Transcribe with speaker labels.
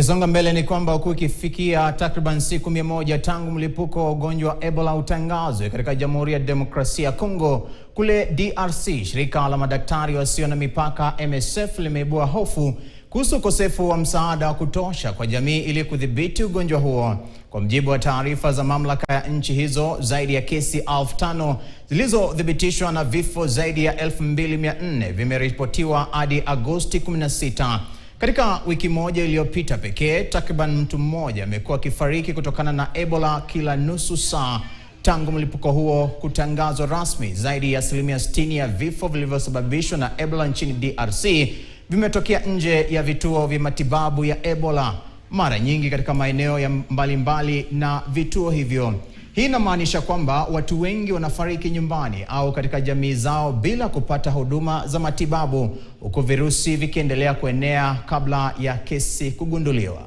Speaker 1: Songa mbele ni kwamba huku ikifikia takriban siku 100 tangu mlipuko wa ugonjwa wa Ebola utangazwe katika Jamhuri ya Demokrasia ya Kongo kule DRC, shirika la madaktari wasio na mipaka MSF limeibua hofu kuhusu ukosefu wa msaada wa kutosha kwa jamii ili kudhibiti ugonjwa huo. Kwa mjibu wa taarifa za mamlaka ya nchi hizo, zaidi ya kesi 5,000 zilizothibitishwa na vifo zaidi ya 2,400 vimeripotiwa hadi Agosti 16. Katika wiki moja iliyopita pekee, takriban mtu mmoja amekuwa akifariki kutokana na Ebola kila nusu saa. Tangu mlipuko huo kutangazwa rasmi, zaidi ya 60% ya vifo vilivyosababishwa na Ebola nchini DRC vimetokea nje ya vituo vya matibabu ya Ebola, mara nyingi katika maeneo ya mbalimbali na vituo hivyo. Hii inamaanisha kwamba watu wengi wanafariki nyumbani au katika jamii zao bila kupata huduma za matibabu, huku virusi vikiendelea kuenea kabla ya kesi kugunduliwa.